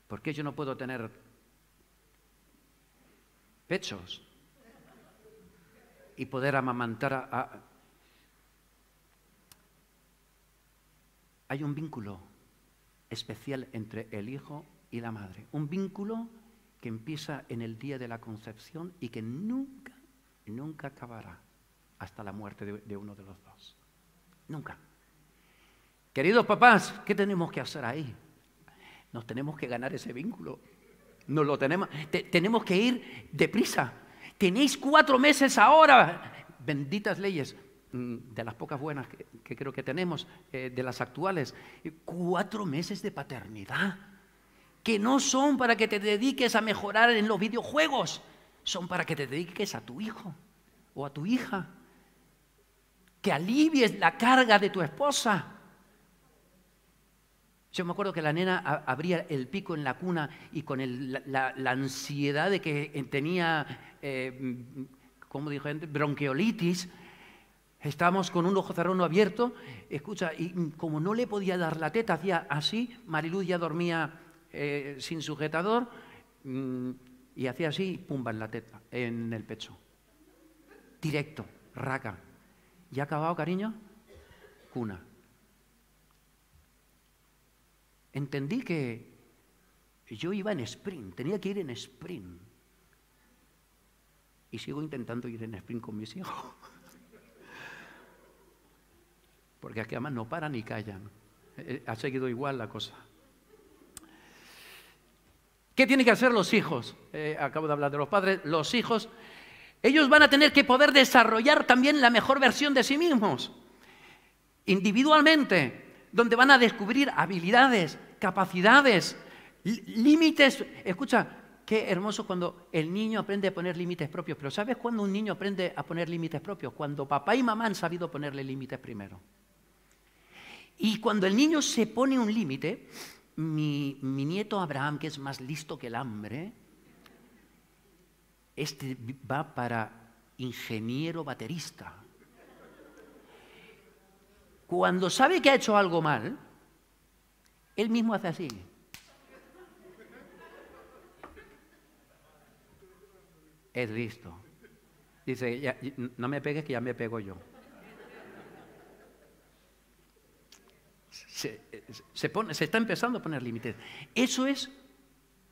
¿Por qué yo no puedo tener pechos y poder amamantar a... Hay un vínculo especial entre el hijo y la madre. Un vínculo que empieza en el día de la concepción y que nunca acabará hasta la muerte de uno de los dos. Nunca. Queridos papás, ¿qué tenemos que hacer ahí? Nos tenemos que ganar ese vínculo. Nos lo tenemos. Tenemos que ir deprisa. Tenéis 4 meses ahora. Benditas leyes. De las pocas buenas que creo que tenemos, de las actuales, 4 meses de paternidad, que no son para que te dediques a mejorar en los videojuegos, son para que te dediques a tu hijo o a tu hija, que alivies la carga de tu esposa. Yo me acuerdo que la nena abría el pico en la cuna y con la ansiedad de que tenía, como dijo, bronquiolitis. Estábamos con un ojo cerrado, uno abierto. Escucha, y como no le podía dar la teta, hacía así. Mariluz ya dormía sin sujetador y hacía así, pumba en la teta, en el pecho. Directo, raca. ¿Ya ha acabado, cariño? Cuna. Entendí que yo iba en sprint, tenía que ir en sprint. Y sigo intentando ir en sprint con mis hijos. Porque aquí además no paran ni callan. Ha seguido igual la cosa. ¿Qué tienen que hacer los hijos? Acabo de hablar de los padres. Los hijos, ellos van a tener que poder desarrollar también la mejor versión de sí mismos. Individualmente, donde van a descubrir habilidades, capacidades, límites. Escucha, qué hermoso cuando el niño aprende a poner límites propios. Pero ¿sabes cuándo un niño aprende a poner límites propios? Cuando papá y mamá han sabido ponerle límites primero. Y cuando el niño se pone un límite, mi nieto Abraham, que es más listo que el hambre, este va para ingeniero baterista. Cuando sabe que ha hecho algo mal, él mismo hace así. Es listo. Dice, ya, no me pegues que ya me pego yo. Se está empezando a poner límites. Eso es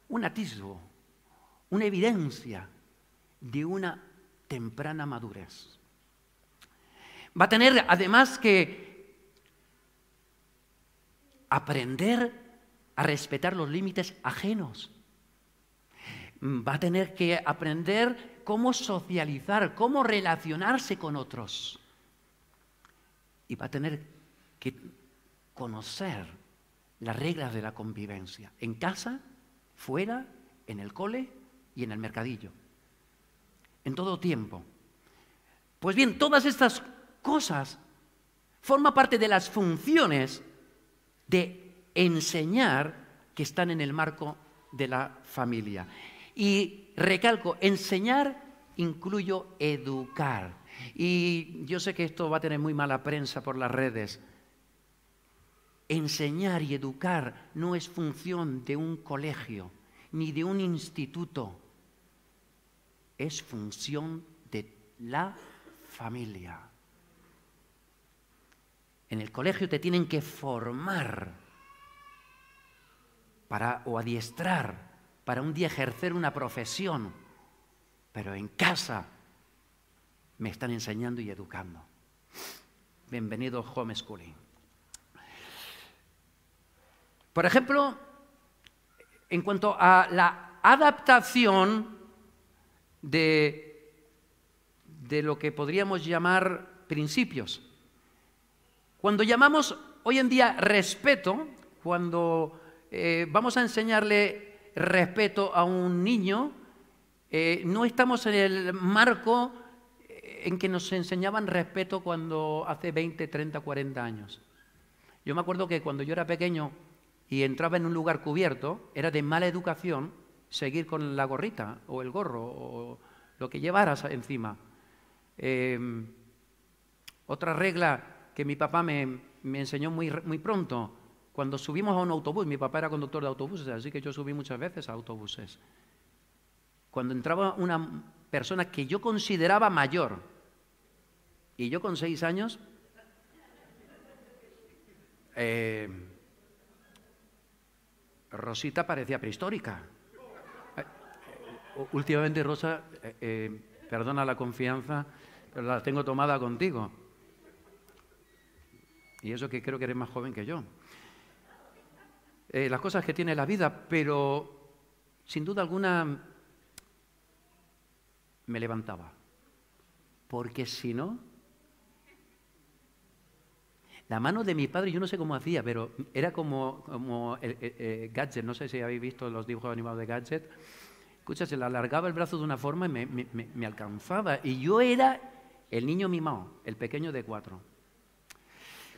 un atisbo, una evidencia de una temprana madurez. Va a tener además que aprender a respetar los límites ajenos. Va a tener que aprender cómo socializar, cómo relacionarse con otros. Y va a tener que conocer las reglas de la convivencia, en casa, fuera, en el cole y en el mercadillo, en todo tiempo. Pues bien, todas estas cosas forman parte de las funciones de enseñar que están en el marco de la familia. Y recalco, enseñar incluyo educar. Y yo sé que esto va a tener muy mala prensa por las redes. Enseñar y educar no es función de un colegio ni de un instituto. Es función de la familia. En el colegio te tienen que formar o adiestrar para un día ejercer una profesión, pero en casa me están enseñando y educando. Bienvenido homeschooling. Por ejemplo, en cuanto a la adaptación de lo que podríamos llamar principios. Cuando llamamos hoy en día respeto, cuando vamos a enseñarle respeto a un niño, no estamos en el marco en que nos enseñaban respeto cuando hace 20, 30, 40 años. Yo me acuerdo que cuando yo era pequeño y entraba en un lugar cubierto, era de mala educación seguir con la gorrita o el gorro o lo que llevaras encima. Otra regla que mi papá me enseñó muy pronto, cuando subimos a un autobús, mi papá era conductor de autobuses, así que yo subí muchas veces a autobuses. Cuando entraba una persona que yo consideraba mayor, y yo con 6 años, Rosita parecía prehistórica. Últimamente, Rosa, perdona la confianza, pero la tengo tomada contigo. Y eso que creo que eres más joven que yo. Las cosas que tiene la vida, pero sin duda alguna me levantaba. Porque si no, la mano de mi padre, yo no sé cómo hacía, pero era como Gadget. No sé si habéis visto los dibujos animados de Gadget. Escucha, se le alargaba el brazo de una forma y me alcanzaba. Y yo era el niño mimado, el pequeño de 4.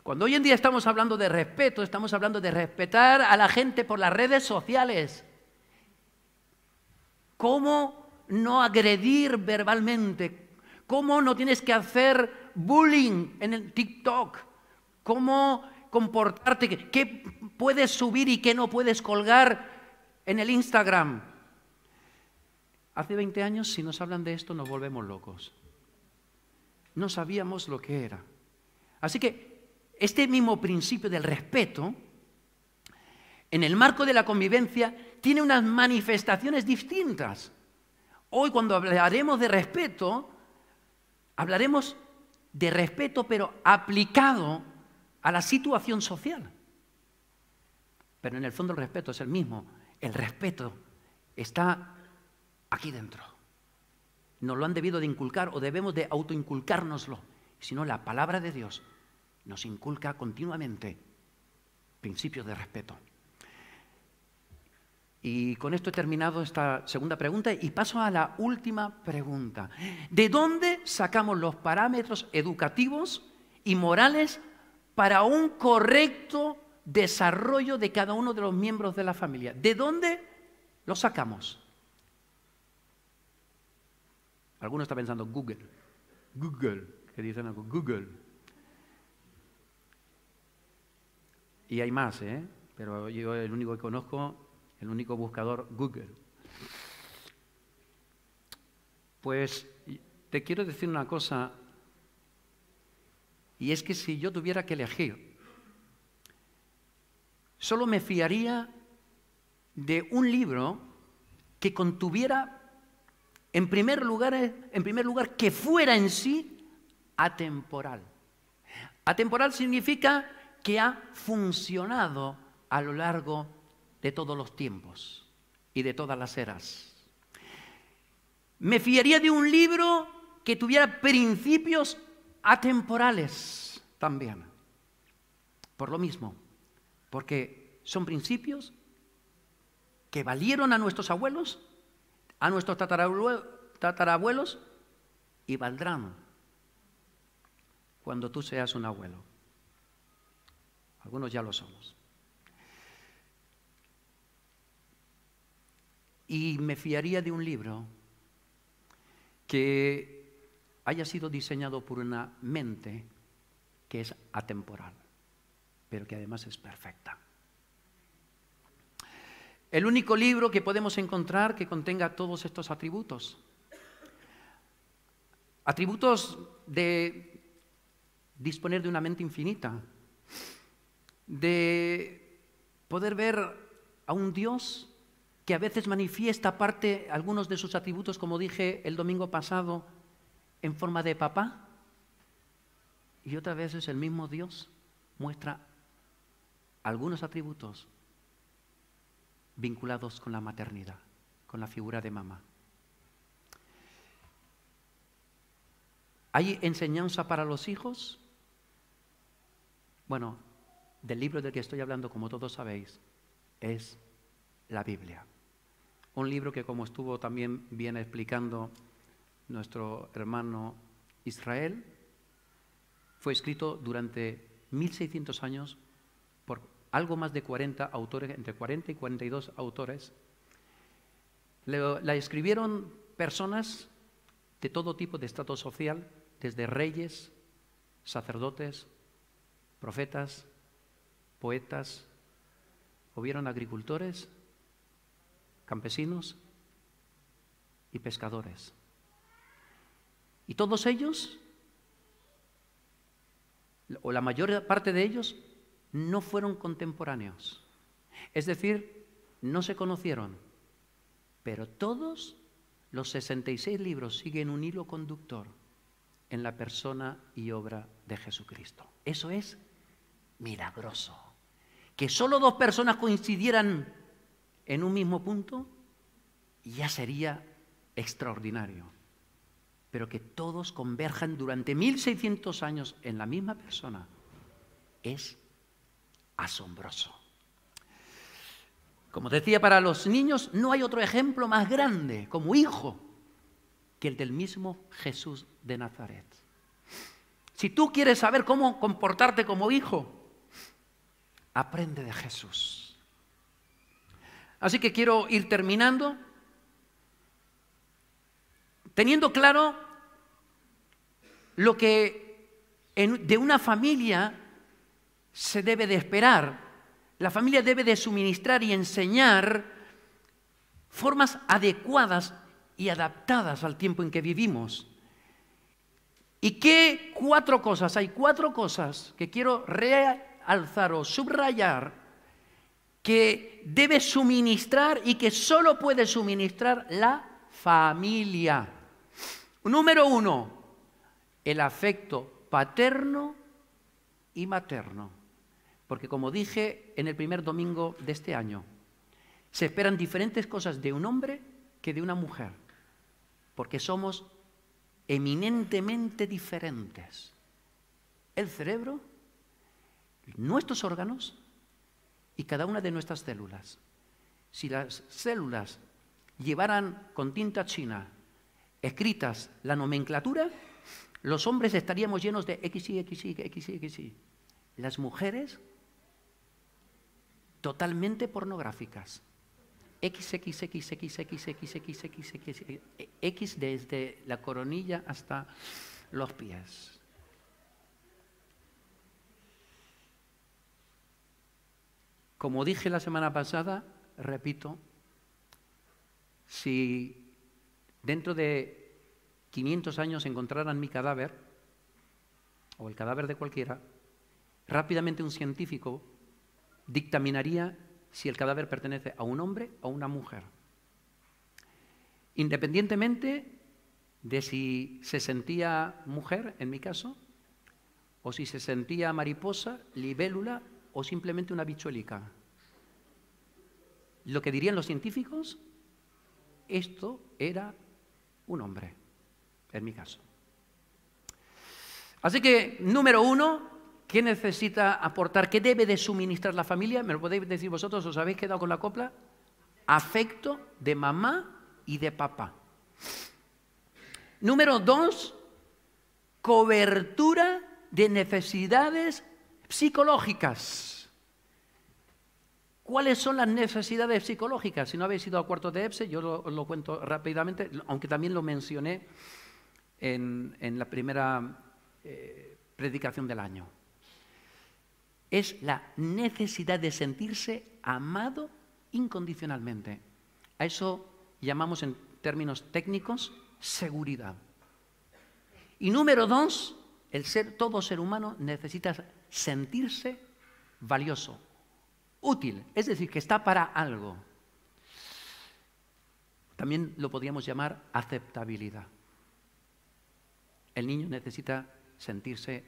Cuando hoy en día estamos hablando de respeto, estamos hablando de respetar a la gente por las redes sociales. ¿Cómo no agredir verbalmente? ¿Cómo no tienes que hacer bullying en el TikTok, cómo comportarte, qué puedes subir y qué no puedes colgar en el Instagram. Hace 20 años, si nos hablan de esto, nos volvemos locos. No sabíamos lo que era. Así que este mismo principio del respeto, en el marco de la convivencia, tiene unas manifestaciones distintas. Hoy, cuando hablaremos de respeto, hablaremos de respeto, pero aplicado a la situación social. Pero en el fondo el respeto es el mismo. El respeto está aquí dentro. Nos lo han debido de inculcar o debemos de autoinculcárnoslo. Si no, la palabra de Dios nos inculca continuamente principios de respeto. Y con esto he terminado esta segunda pregunta y paso a la última pregunta. ¿De dónde sacamos los parámetros educativos y morales para un correcto desarrollo de cada uno de los miembros de la familia? ¿De dónde los sacamos? Algunos están pensando Google, que dicen algo, Google. Y hay más, pero yo el único que conozco, el único buscador, Google. Pues te quiero decir una cosa, y es que si yo tuviera que elegir, solo me fiaría de un libro que contuviera, en primer lugar, que fuera en sí atemporal. Atemporal significa que ha funcionado a lo largo de todos los tiempos y de todas las eras. Me fiaría de un libro que tuviera principios atemporales también. Por lo mismo, porque son principios que valieron a nuestros abuelos, a nuestros tatarabuelos y valdrán cuando tú seas un abuelo. Algunos ya lo somos. Y me fiaría de un libro que haya sido diseñado por una mente que es atemporal, pero que además es perfecta. El único libro que podemos encontrar que contenga todos estos atributos. Atributos de disponer de una mente infinita, de poder ver a un Dios que a veces manifiesta algunos de sus atributos, como dije el domingo pasado, en forma de papá, y otras veces el mismo Dios muestra algunos atributos vinculados con la maternidad, con la figura de mamá. ¿Hay enseñanza para los hijos? Bueno, del libro del que estoy hablando, como todos sabéis, es la Biblia. Un libro que, como estuvo también bien explicando nuestro hermano Israel, fue escrito durante 1600 años por algo más de 40 autores, entre 40 y 42 autores. La escribieron personas de todo tipo de estrato social, desde reyes, sacerdotes, profetas, poetas, hubieron agricultores, campesinos y pescadores. Y todos ellos, o la mayor parte de ellos, no fueron contemporáneos. Es decir, no se conocieron, pero todos los 66 libros siguen un hilo conductor en la persona y obra de Jesucristo. Eso es milagroso. Que solo dos personas coincidieran en un mismo punto ya sería extraordinario. Pero que todos converjan durante 1600 años en la misma persona es asombroso. Como decía, para los niños no hay otro ejemplo más grande como hijo que el del mismo Jesús de Nazaret. Si tú quieres saber cómo comportarte como hijo, aprende de Jesús. Así que quiero ir terminando teniendo claro lo que de una familia se debe de esperar. La familia debe de suministrar y enseñar formas adecuadas y adaptadas al tiempo en que vivimos. ¿Y qué 4 cosas? Hay 4 cosas que quiero realzar o subrayar que debe suministrar y que solo puede suministrar la familia. Número 1, el afecto paterno y materno. Porque como dije en el primer domingo de este año, se esperan diferentes cosas de un hombre que de una mujer, porque somos eminentemente diferentes. El cerebro, nuestros órganos y cada una de nuestras células. Si las células llevaran con tinta china escritas la nomenclatura, los hombres estaríamos llenos de XY, XY, XY, XY. Las mujeres, totalmente pornográficas. XXXXXXXXX, X desde la coronilla hasta los pies. Como dije la semana pasada, repito, si dentro de 500 años encontraran mi cadáver, o el cadáver de cualquiera, rápidamente un científico dictaminaría si el cadáver pertenece a un hombre o a una mujer, independientemente de si se sentía mujer, en mi caso, o si se sentía mariposa, libélula o simplemente una bichuelica. Lo que dirían los científicos, esto era un hombre, en mi caso. Así que, número 1, ¿qué necesita aportar? ¿Qué debe de suministrar la familia? ¿Me lo podéis decir vosotros? ¿Os habéis quedado con la copla? Afecto de mamá y de papá. Número 2, cobertura de necesidades psicológicas. ¿Cuáles son las necesidades psicológicas? Si no habéis ido a cuarto de EBSE, yo lo cuento rápidamente, aunque también lo mencioné en la primera predicación del año. Es la necesidad de sentirse amado incondicionalmente. A eso llamamos en términos técnicos seguridad. Y número 2, todo ser humano necesita sentirse valioso, útil, es decir, que está para algo. También lo podríamos llamar aceptabilidad. El niño necesita sentirse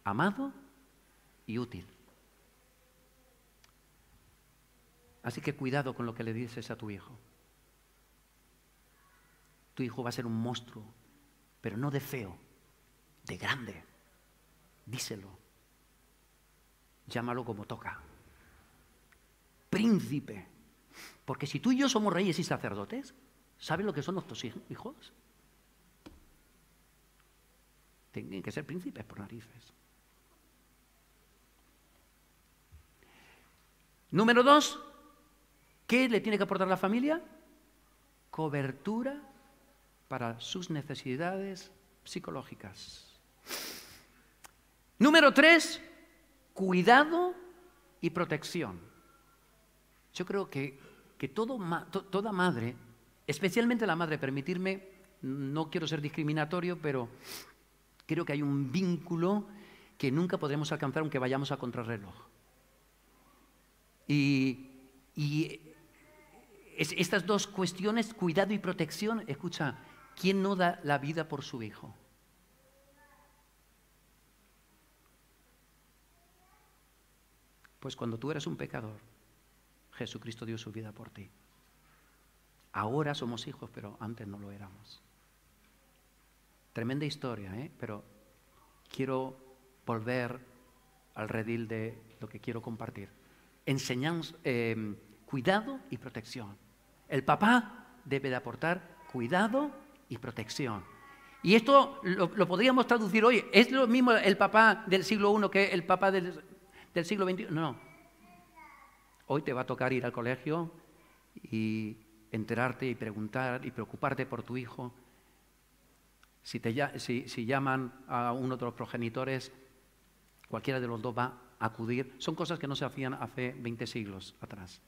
amado y útil. Así que cuidado con lo que le dices a tu hijo. Tu hijo va a ser un monstruo, pero no de feo, de grande. Díselo. Llámalo como toca. Príncipe. Porque si tú y yo somos reyes y sacerdotes, ¿sabes lo que son nuestros hijos? Tienen que ser príncipes por narices. Número 2, ¿qué le tiene que aportar la familia? Cobertura para sus necesidades psicológicas. Número 3, cuidado y protección. Yo creo que toda madre, especialmente la madre, permitirme, no quiero ser discriminatorio, pero creo que hay un vínculo que nunca podremos alcanzar aunque vayamos a contrarreloj. Y estas dos cuestiones, cuidado y protección, escucha, ¿quién no da la vida por su hijo? Pues cuando tú eras un pecador, Jesucristo dio su vida por ti. Ahora somos hijos, pero antes no lo éramos. Tremenda historia, pero quiero volver al redil de lo que quiero compartir. Enseñanza, cuidado y protección. El papá debe de aportar cuidado y protección. Y esto lo podríamos traducir hoy. ¿Es lo mismo el papá del siglo I que el papá del siglo XXI? No. Hoy te va a tocar ir al colegio y enterarte y preguntar y preocuparte por tu hijo. Si llaman a uno de los progenitores, cualquiera de los dos va a acudir. Son cosas que no se hacían hace 20 siglos atrás.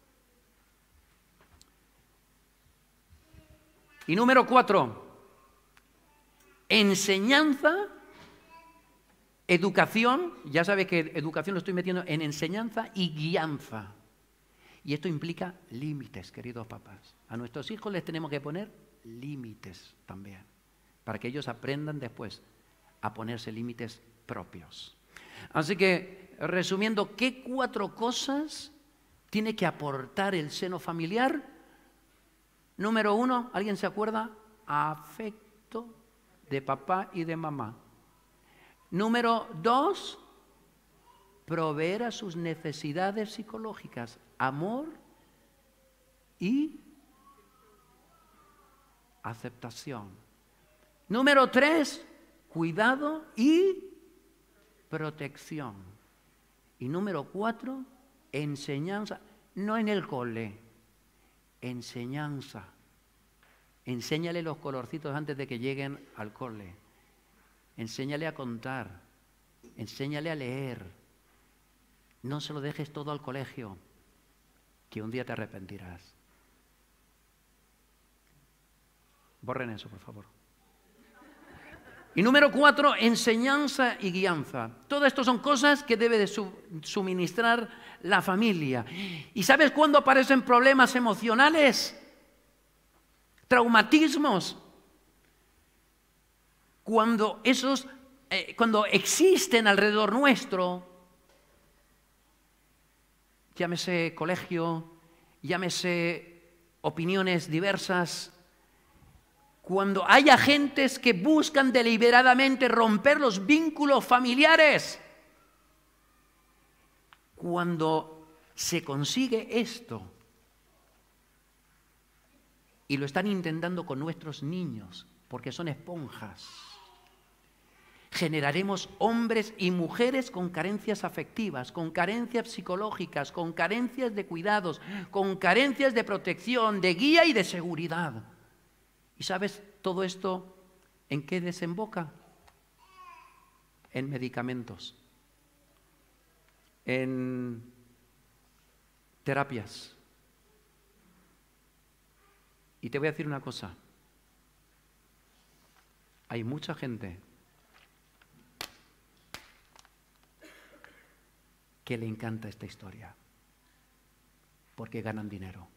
Y número 4, enseñanza, educación. Ya sabes que educación lo estoy metiendo en enseñanza y guianza. Y esto implica límites, queridos papás. A nuestros hijos les tenemos que poner límites también, para que ellos aprendan después a ponerse límites propios. Así que, resumiendo, ¿qué 4 cosas tiene que aportar el seno familiar? Número 1, ¿alguien se acuerda? Afecto de papá y de mamá. Número 2, proveer a sus necesidades psicológicas, amor y aceptación. Número 3, cuidado y protección. Y número 4, enseñanza, no en el cole, enseñanza. Enséñale los colorcitos antes de que lleguen al cole. Enséñale a contar, enséñale a leer. No se lo dejes todo al colegio, que un día te arrepentirás. Borren eso, por favor. Y número 4, enseñanza y guianza. Todo esto son cosas que debe de suministrar la familia. ¿Y sabes cuándo aparecen problemas emocionales? Traumatismos. Cuando existen alrededor nuestro, llámese colegio, llámese opiniones diversas, cuando hay agentes que buscan deliberadamente romper los vínculos familiares, cuando se consigue esto, y lo están intentando con nuestros niños, porque son esponjas, generaremos hombres y mujeres con carencias afectivas, con carencias psicológicas, con carencias de cuidados, con carencias de protección, de guía y de seguridad. ¿Y sabes todo esto en qué desemboca? En medicamentos, en terapias. Y te voy a decir una cosa. Hay mucha gente que le encanta esta historia, porque ganan dinero.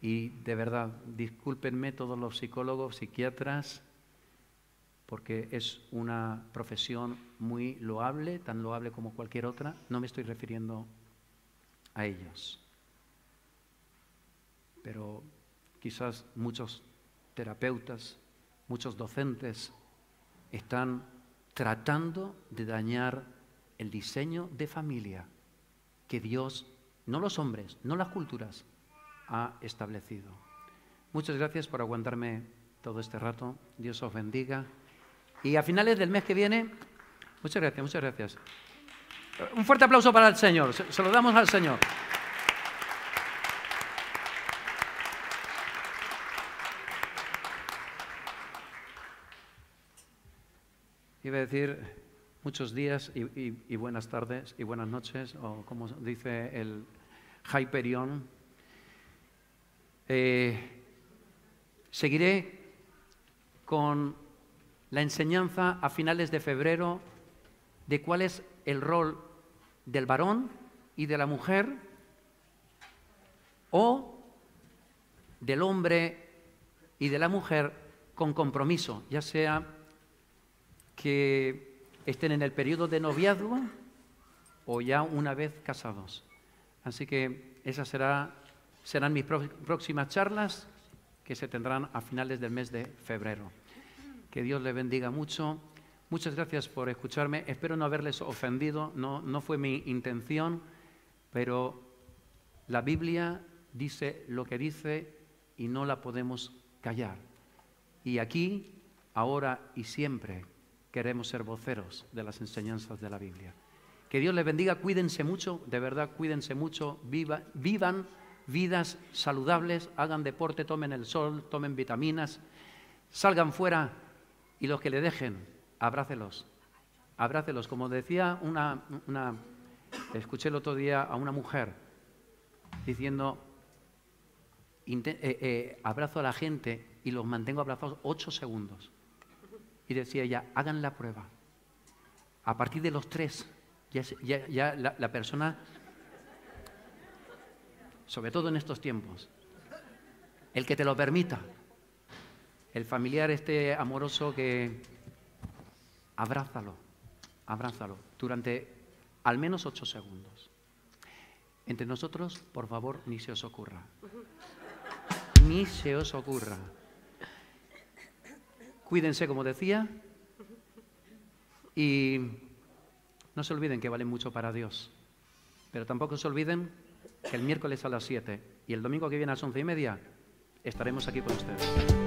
Y de verdad, discúlpenme todos los psicólogos, psiquiatras, porque es una profesión muy loable, tan loable como cualquier otra. No me estoy refiriendo a ellos. Pero quizás muchos terapeutas, muchos docentes están tratando de dañar el diseño de familia que Dios, no los hombres, no las culturas, ha establecido. Muchas gracias por aguantarme todo este rato. Dios os bendiga. Y a finales del mes que viene, muchas gracias, muchas gracias. Un fuerte aplauso para el Señor. Se lo damos al Señor. Iba a decir muchos días y buenas tardes y buenas noches, o como dice el Hyperion. Seguiré con la enseñanza a finales de febrero de cuál es el rol del varón y de la mujer, o del hombre y de la mujer con compromiso, ya sea que estén en el periodo de noviazgo o ya una vez casados. Así que esas serán mis próximas charlas, que se tendrán a finales del mes de febrero. Que Dios les bendiga mucho. Muchas gracias por escucharme. Espero no haberles ofendido, no fue mi intención, pero la Biblia dice lo que dice y no la podemos callar. Y aquí, ahora y siempre, queremos ser voceros de las enseñanzas de la Biblia. Que Dios les bendiga, cuídense mucho, de verdad, cuídense mucho, vivan vidas saludables, hagan deporte, tomen el sol, tomen vitaminas, salgan fuera Y los que le dejen, abrácelos. Abrácelos. Como decía escuché el otro día a una mujer diciendo, abrazo a la gente y los mantengo abrazados 8 segundos. Y decía ella, hagan la prueba. A partir de los 3, ya la persona, sobre todo en estos tiempos, el que te lo permita, el familiar amoroso que abrázalo durante al menos 8 segundos. Entre nosotros, por favor, ni se os ocurra. Ni se os ocurra. Cuídense, como decía, y no se olviden que valen mucho para Dios. Pero tampoco se olviden que el miércoles a las 7 y el domingo que viene a las 11:30 estaremos aquí con ustedes.